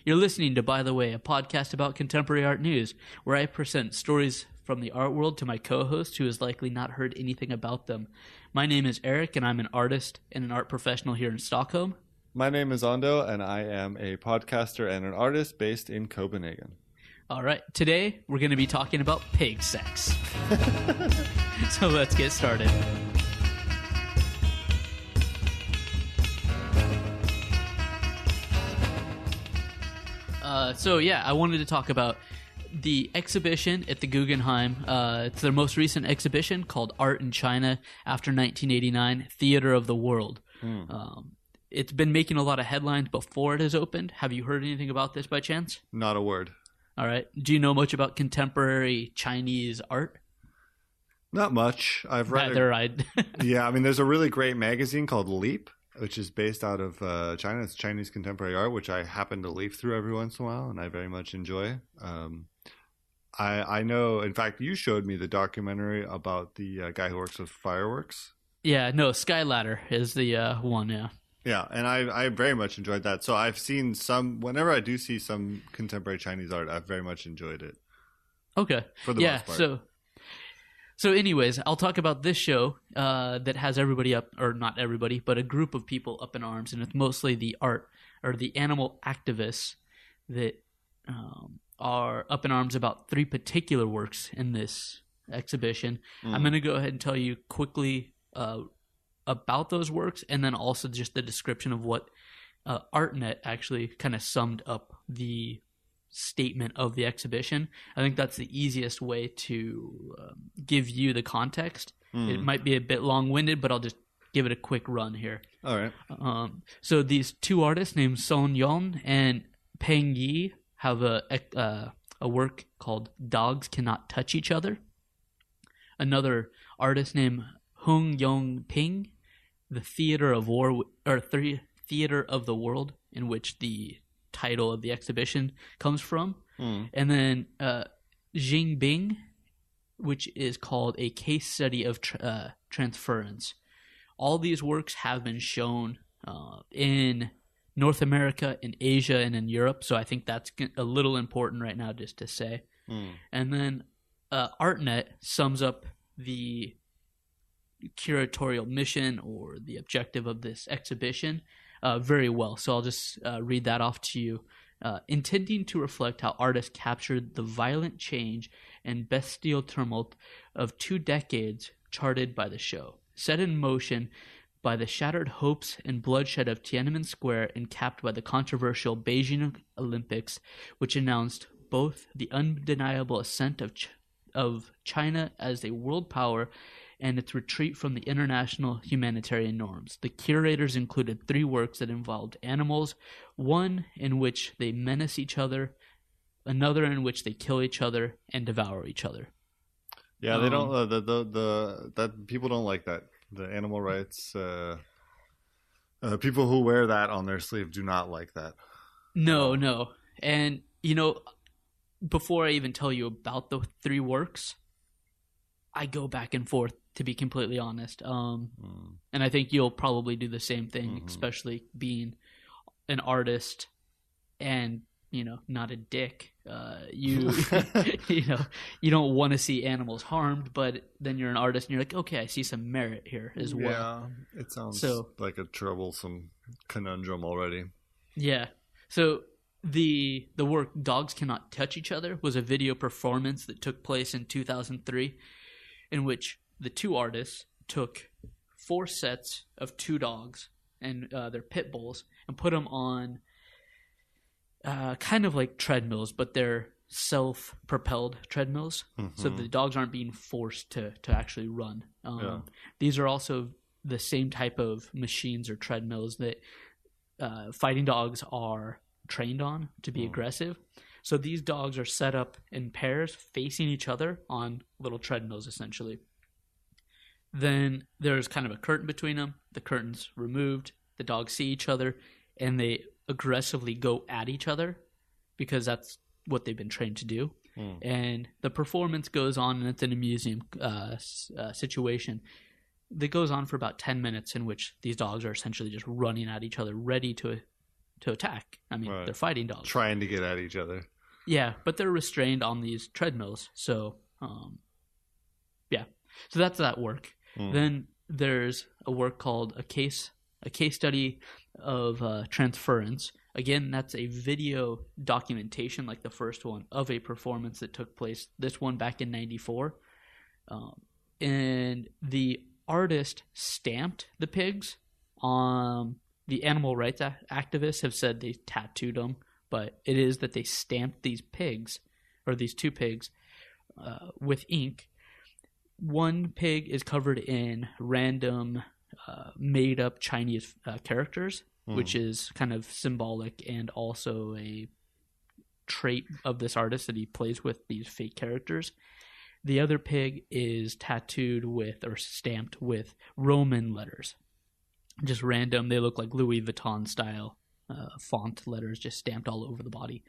You're listening to By the Way, a podcast about contemporary art news, where I present stories from the art world to my co-host who has likely not heard anything about them. My name is Eric, and I'm an artist and an art professional here in Stockholm. My name is Ando, and I am a podcaster and an artist based in Copenhagen. All right, today we're going to be talking about pig sex. So let's get started. I wanted to talk about the exhibition at the Guggenheim. It's their most recent exhibition called Art in China After 1989, Theater of the World. It's been making a lot of headlines before it has opened. Have you heard anything about this by chance? Not a word. All right. Do you know much about contemporary Chinese art? Not much. I've read Yeah, I mean, there's a really great magazine called Leap, which is based out of China. It's Chinese contemporary art, which I happen to leaf through every once in a while, and I very much enjoy. I know, in fact, you showed me the documentary about the guy who works with fireworks. Yeah, no, Skyladder is the one, yeah. Yeah, and I very much enjoyed that. So I've seen whenever I do see some contemporary Chinese art, I've very much enjoyed it. Okay. For the most part. So anyways, I'll talk about this show that has everybody up, or not everybody, but a group of people up in arms, and it's mostly the art or the animal activists that are up in arms about three particular works in this exhibition. I'm going to go ahead and tell you quickly about those works, and then also just the description of what ArtNet actually kind of summed up the statement of the exhibition. I think that's the easiest way to give you the context. It might be a bit long-winded, but I'll just give it a quick run here. All right. So these two artists named Son Yon and Peng Yi have a work called Dogs Cannot Touch Each Other. Another artist named Hung Yong Ping, the Theater of the World, in which the title of the exhibition comes from. And then Jing Bing, which is called A Case Study of Transference. All these works have been shown in North America, in Asia, and in Europe, so I think that's a little important right now just to say. And then ArtNet sums up the curatorial mission or the objective of this exhibition very well. So I'll just read that off to you. Intending to reflect how artists captured the violent change and bestial tumult of 2 decades charted by the show, set in motion by the shattered hopes and bloodshed of Tiananmen Square and capped by the controversial Beijing Olympics, which announced both the undeniable ascent of China as a world power and its retreat from the international humanitarian norms. The curators included 3 works that involved animals, one in which they menace each other, another in which they kill each other and devour each other. Yeah, they don't. That people don't like that. The animal rights people who wear that on their sleeve do not like that. No, and before I even tell you about the 3 works, I go back and forth, to be completely honest. And I think you'll probably do the same thing, especially being an artist and, not a dick. You don't want to see animals harmed, but then you're an artist and you're like, okay, I see some merit here as well. Yeah, it sounds like a troublesome conundrum already. Yeah. So the work Dogs Cannot Touch Each Other was a video performance that took place in 2003, in which the 2 artists took 4 sets of 2 dogs and their pit bulls and put them on kind of like treadmills, but they're self-propelled treadmills. So the dogs aren't being forced to actually run. These are also the same type of machines or treadmills that fighting dogs are trained on to be aggressive. So these dogs are set up in pairs facing each other on little treadmills, essentially. Then there's kind of a curtain between them. The curtain's removed. The dogs see each other, and they aggressively go at each other because that's what they've been trained to do. And the performance goes on, and it's in a museum situation. That goes on for about 10 minutes, in which these dogs are essentially just running at each other, ready to attack. I mean, they're fighting dogs. Trying to get at each other. Yeah, but they're restrained on these treadmills. So, yeah. So that's that work. Then there's a work called a case study of transference. Again, that's a video documentation, like the first one, of a performance that took place. This one back in '94. And the artist stamped the pigs. The animal rights activists have said they tattooed them, but it is that they stamped these pigs, or these two pigs, with ink. One pig is covered in random made-up Chinese characters, which is kind of symbolic and also a trait of this artist that he plays with these fake characters. The other pig is tattooed with or stamped with Roman letters. Just random. They look like Louis Vuitton style font letters just stamped all over the body.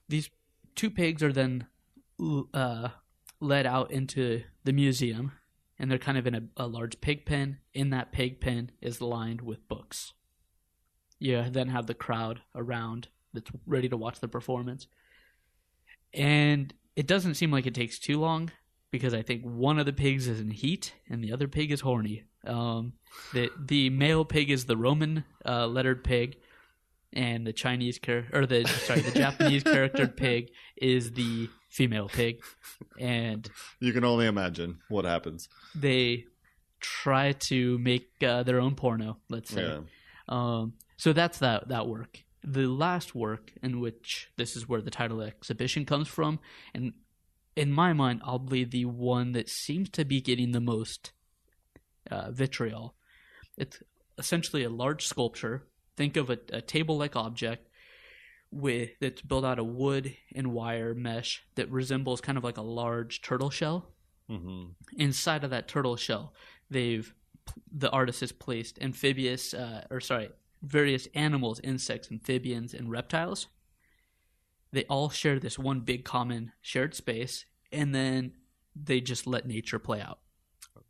These two pigs are then led out into the museum, and they're kind of in a large pig pen. In that pig pen is lined with books. You then have the crowd around that's ready to watch the performance. And it doesn't seem like it takes too long, because I think one of the pigs is in heat and the other pig is horny. The male pig is the Roman lettered pig, and the Japanese charactered pig is the female pig. And you can only imagine what happens. They try to make their own porno, let's say. Yeah. So that's that work. The last work, in which this is where the title exhibition comes from, and in my mind, I'll be the one that seems to be getting the most vitriol. It's essentially a large sculpture. Think of a table-like object that's built out of wood and wire mesh that resembles kind of like a large turtle shell. Inside of that turtle shell, the artist has placed various animals, insects, amphibians, and reptiles. They all share this one big common shared space, and then they just let nature play out.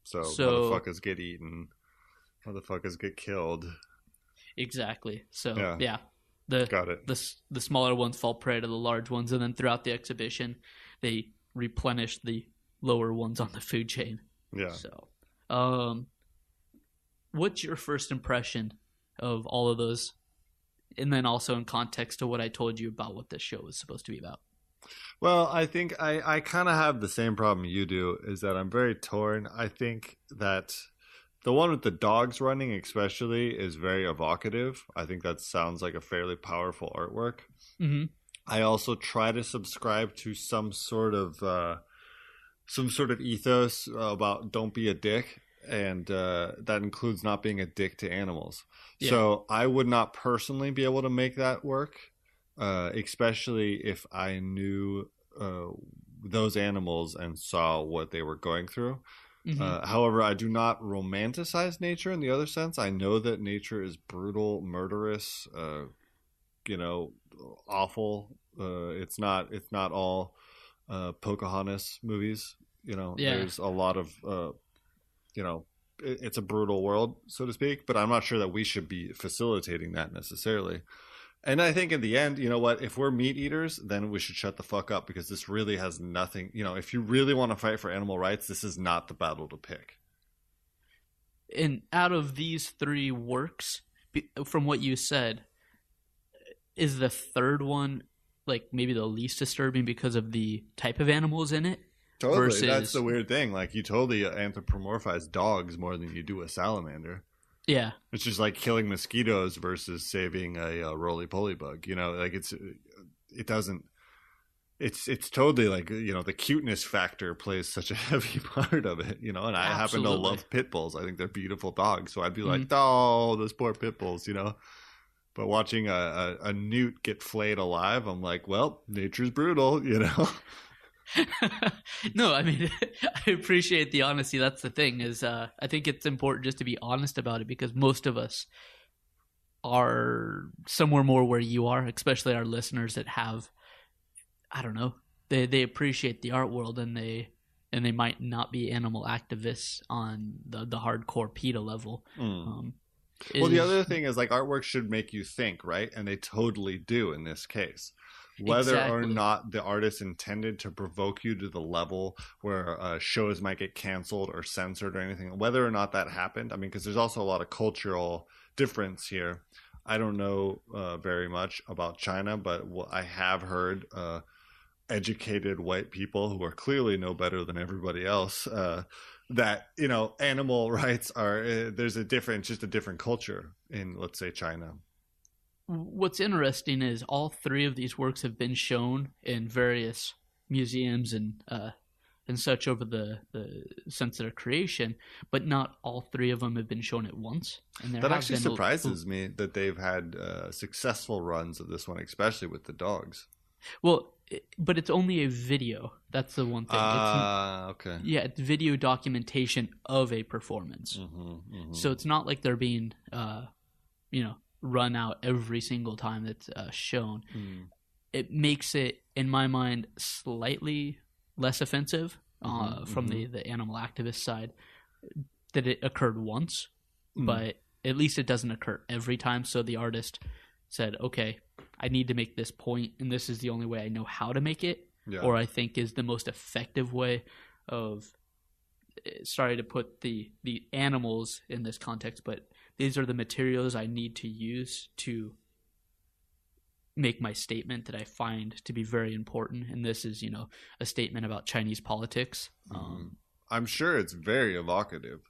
So motherfuckers get eaten, motherfuckers get killed. Exactly. So yeah. Got it. The smaller ones fall prey to the large ones, and then throughout the exhibition, they replenish the lower ones on the food chain. Yeah. So, what's your first impression of all of those? And then also in context to what I told you about what this show was supposed to be about. Well, I think I kind of have the same problem you do, is that I'm very torn. I think that the one with the dogs running especially is very evocative. I think that sounds like a fairly powerful artwork. I also try to subscribe to some sort of ethos about don't be a dick. And that includes not being a dick to animals. Yeah. So I would not personally be able to make that work, especially if I knew those animals and saw what they were going through. However, I do not romanticize nature in the other sense. I know that nature is brutal, murderous, awful. It's not all Pocahontas movies. There's a lot of it's a brutal world, so to speak, but I'm not sure that we should be facilitating that necessarily. And I think in the end, you know what, if we're meat eaters, then we should shut the fuck up, because this really has nothing, if you really want to fight for animal rights, this is not the battle to pick. And out of these three works, from what you said, is the third one like maybe the least disturbing because of the type of animals in it? Totally. Versus... That's the weird thing. Like, you totally anthropomorphize dogs more than you do a salamander. Yeah. It's just like killing mosquitoes versus saving a roly-poly bug. Like it doesn't... It's totally like, the cuteness factor plays such a heavy part of it, and I happen to love pit bulls. I think they're beautiful dogs. So I'd be like, oh, those poor pit bulls, But watching a newt get flayed alive, I'm like, well, nature's brutal, No, I mean, I appreciate the honesty. That's the thing is, I think it's important just to be honest about it, because most of us are somewhere more where you are, especially our listeners that have, I don't know, they appreciate the art world, and they might not be animal activists on the hardcore PETA level. Well, the other thing is, like, artwork should make you think, right? And they totally do in this case. Whether or not the artist intended to provoke you to the level where shows might get canceled or censored or anything, whether or not that happened. I mean, because there's also a lot of cultural difference here. I don't know very much about China, but I have heard educated white people who are clearly no better than everybody else that, you know, animal rights are there's a different culture in, let's say, China. What's interesting is all three of these works have been shown in various museums and such over the since their creation, but not all three of them have been shown at once. And that actually surprises me that they've had successful runs of this one, especially with the dogs. Well, but it's only a video. That's the one thing. Okay. Yeah, it's video documentation of a performance. So it's not like they're being, run out every single time that's shown. It makes it, in my mind, slightly less offensive from the animal activist side that it occurred once, but at least it doesn't occur every time. So the artist said, okay, I need to make this point, and this is the only way I know how to make it, or I think is the most effective way of sorry to put the animals in this context, but these are the materials I need to use to make my statement that I find to be very important. And this is, a statement about Chinese politics. I'm sure it's very evocative.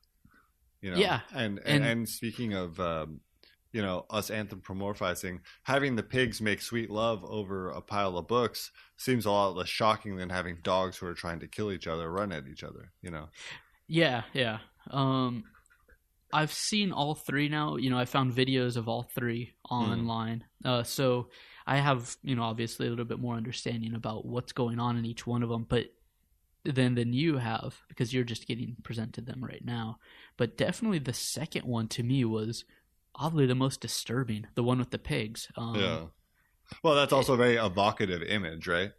Yeah. And speaking of, us anthropomorphizing, having the pigs make sweet love over a pile of books seems a lot less shocking than having dogs who are trying to kill each other, run at each other, Yeah. I've seen all three now. I found videos of all three online. So I have, obviously a little bit more understanding about what's going on in each one of them, but than you have, because you're just getting presented them right now. But definitely the second one to me was oddly the most disturbing, the one with the pigs. Yeah. Well, that's also a very evocative image, right?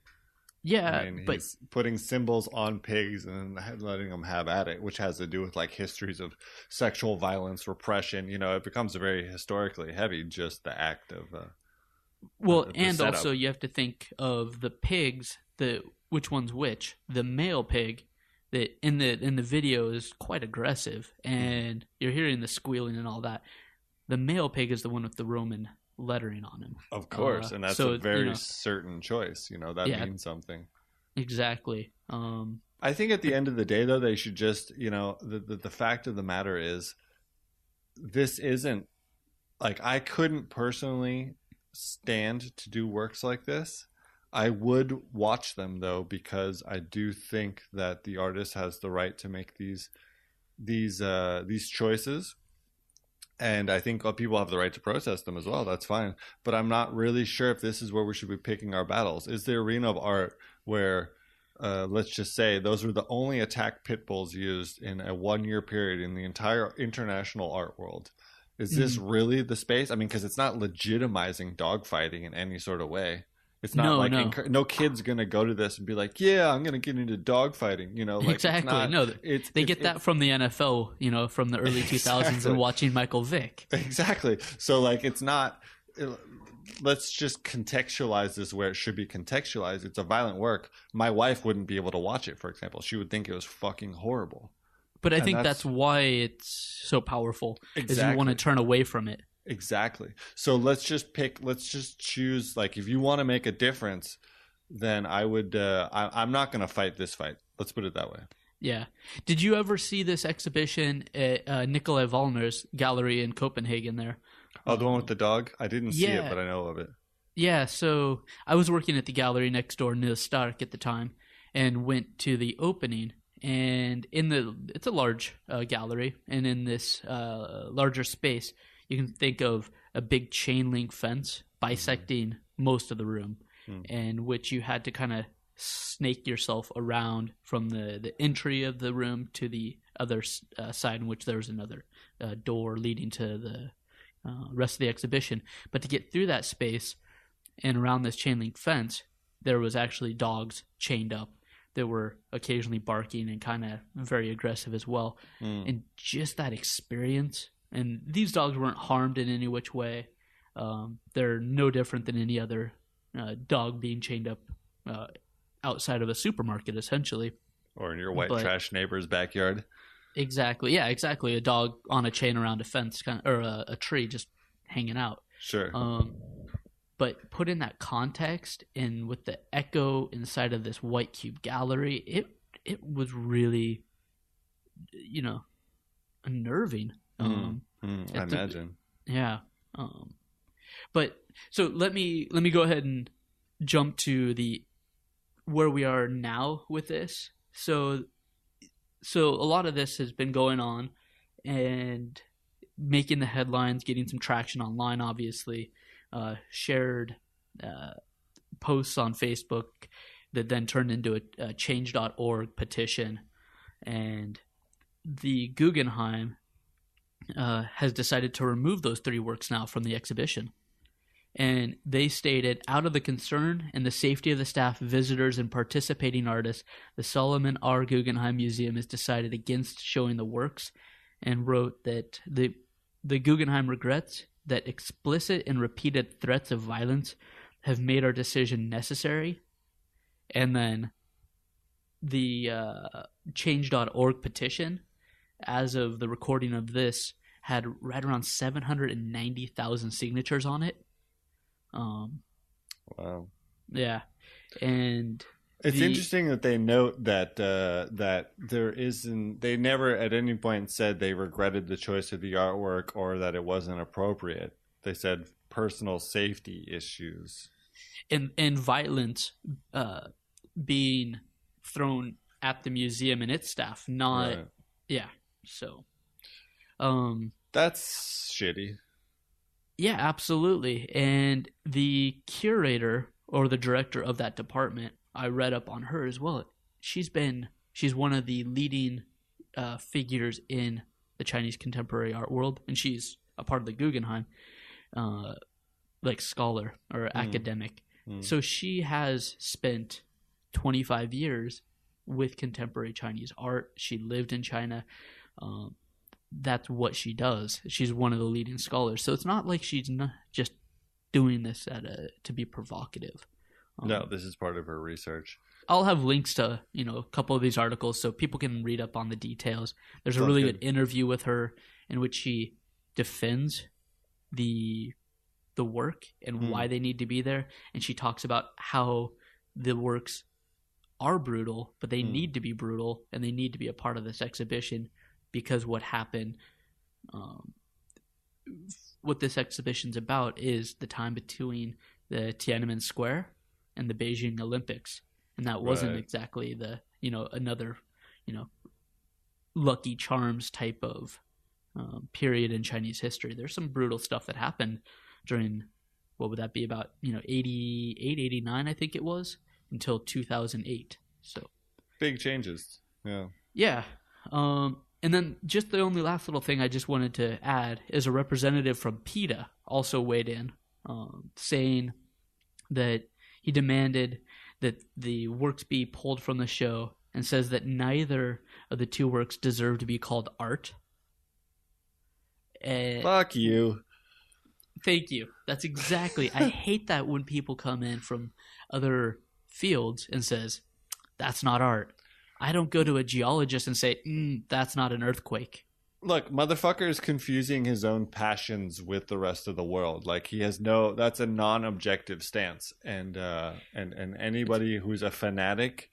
Yeah, but he's putting symbols on pigs and letting them have at it, which has to do with like histories of sexual violence, repression. It becomes a very historically heavy, just the act of. And setup. Also you have to think of the pigs. Which one's which? The male pig that in the video is quite aggressive, and you're hearing the squealing and all that. The male pig is the one with the Roman lettering on him, of course, and that's a very certain choice. That means something. Exactly. I think at the end of the day, though, they should just, the fact of the matter is, this isn't like, I couldn't personally stand to do works like this. I would watch them though, because I do think that the artist has the right to make these choices. And I think people have the right to protest them as well. That's fine. But I'm not really sure if this is where we should be picking our battles. Is the arena of art where, let's just say, those were the only attack pit bulls used in a 1-year period in the entire international art world? Is this really the space? I mean, because it's not legitimizing dogfighting in any sort of way. It's not no kid's going to go to this and be like, yeah, I'm going to get into dogfighting, like, exactly. They get that from the NFL, from the early 2000s and watching Michael Vick. Exactly. So like, it's not, let's just contextualize this where it should be contextualized. It's a violent work. My wife wouldn't be able to watch it, for example. She would think it was fucking horrible. But I think that's why it's so powerful. Exactly. Is you want to turn away from it. Exactly. So let's just choose, like, if you want to make a difference, then I would, I'm not going to fight this fight. Let's put it that way. Yeah. Did you ever see this exhibition at Nikolai Wallner's gallery in Copenhagen there? Oh, the one with the dog? I didn't see it, but I know of it. Yeah. So I was working at the gallery next door, Nils Stark, at the time, and went to the opening. And it's a large gallery, and in this larger space, you can think of a big chain link fence bisecting most of the room, and which you had to kind of snake yourself around from the entry of the room to the other side, in which there was another door leading to the rest of the exhibition. But to get through that space and around this chain link fence, there was actually dogs chained up that were occasionally barking and kind of very aggressive as well. And just that experience And these dogs weren't harmed in any which way. They're no different than any other dog being chained up outside of a supermarket, essentially. Or in your white trash neighbor's backyard. Exactly. Yeah, exactly. A dog on a chain around a fence, or a tree just hanging out. Sure. But put in that context, and with the echo inside of this white cube gallery, it was really, unnerving. I imagine. Yeah. But so let me go ahead and jump to where we are now with this. So a lot of this has been going on and making the headlines, getting some traction online, obviously. Shared posts on Facebook that then turned into a change.org petition. And the Guggenheim has decided to remove those 3 works now from the exhibition. And they stated, out of the concern and the safety of the staff, visitors, and participating artists, the Solomon R. Guggenheim Museum has decided against showing the works, and wrote that the Guggenheim regrets that explicit and repeated threats of violence have made our decision necessary. And then the change.org petition, as of the recording of this, had right around 790,000 signatures on it. Wow. Yeah. And it's interesting that they note that there isn't. They never at any point said they regretted the choice of the artwork or that it wasn't appropriate. They said personal safety issues and violence being thrown at the museum and its staff. Not right. Yeah. So, that's shitty. Yeah, absolutely. And the curator or the director of that department, I read up on her as well. She's one of the leading figures in the Chinese contemporary art world, and she's a part of the Guggenheim, scholar or academic. So she has spent 25 years with contemporary Chinese art. She lived in China. That's what she does. She's one of the leading scholars. So it's not like she's not just doing this to be provocative. No, this is part of her research. I'll have links to a couple of these articles so people can read up on the details. There's a really good interview with her in which she defends the work and why they need to be there, and she talks about how the works are brutal, but they need to be brutal, and they need to be a part of this exhibition because what happened. What this exhibition's about is the time between the Tiananmen Square and the Beijing Olympics, and that wasn't exactly the another Lucky Charms type of period in Chinese history. There's some brutal stuff that happened during, what would that be, about 88, 89 I think it was, until 2008. So big changes. Yeah. And then just the only last little thing I just wanted to add is a representative from Peta also weighed in, saying that he demanded that the works be pulled from the show, and says that neither of the 2 works deserve to be called art. Fuck you. Thank you. That's exactly. I hate that when people come in from other fields and says, that's not art. I don't go to a geologist and say, that's not an earthquake. Look, motherfucker is confusing his own passions with the rest of the world. Like, he has that's a non-objective stance. And anybody who's a fanatic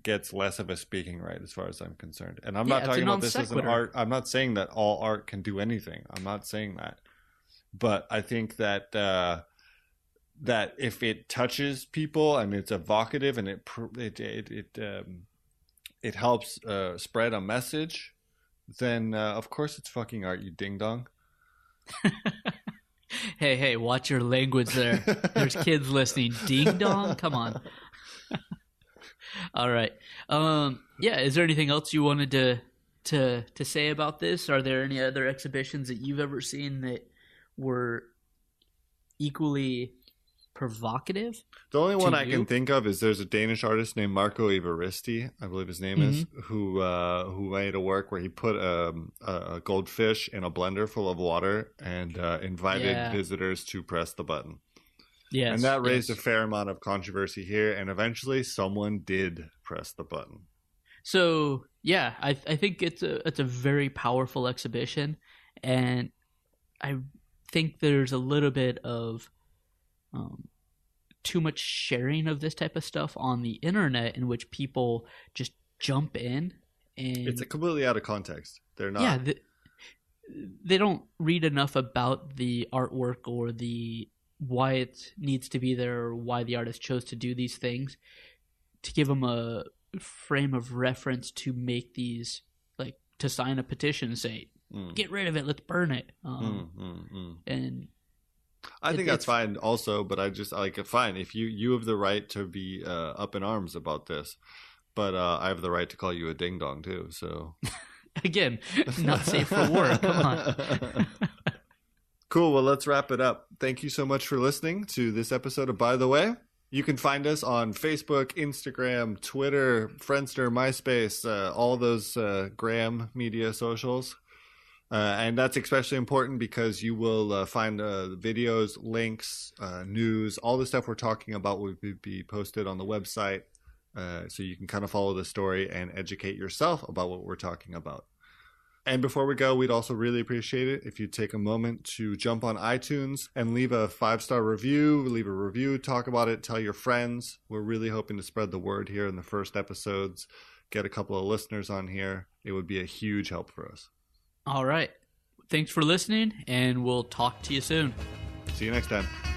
gets less of a speaking right as far as I'm concerned. And I'm not talking about this as an art. I'm not saying that all art can do anything. I'm not saying that. But I think that that if it touches people and it's evocative and it helps spread a message, then of course it's fucking art, you ding dong. Hey, watch your language there. There's kids listening. Ding dong, come on. All right. Is there anything else you wanted to say about this? Are there any other exhibitions that you've ever seen that were equally provocative. The only one I can think of is there's a Danish artist named Marco Ivaristi, I believe his name is, who made a work where he put a goldfish in a blender full of water and invited visitors to press the button. Yes, and that raised a fair amount of controversy here, and eventually someone did press the button. So yeah, I think it's a very powerful exhibition, and I think there's a little bit of too much sharing of this type of stuff on the internet, in which people just jump in, and it's completely out of context. They're not. Yeah, they don't read enough about the artwork or why it needs to be there, or why the artist chose to do these things, to give them a frame of reference to make these, like, to sign a petition and say, get rid of it, let's burn it. And I think that's fine also, but I just fine if you have the right to be up in arms about this, but I have the right to call you a ding dong too. So again, not safe for work. Come on. Cool. Well, let's wrap it up. Thank you so much for listening to this episode of By the Way. You can find us on Facebook, Instagram, Twitter, Friendster, MySpace, all those Graham media socials. And that's especially important because you will find videos, links, news, all the stuff we're talking about will be posted on the website. So you can kind of follow the story and educate yourself about what we're talking about. And before we go, we'd also really appreciate it if you'd take a moment to jump on iTunes and leave a 5-star review, talk about it, tell your friends. We're really hoping to spread the word here in the first episodes, get a couple of listeners on here. It would be a huge help for us. All right. Thanks for listening, and we'll talk to you soon. See you next time.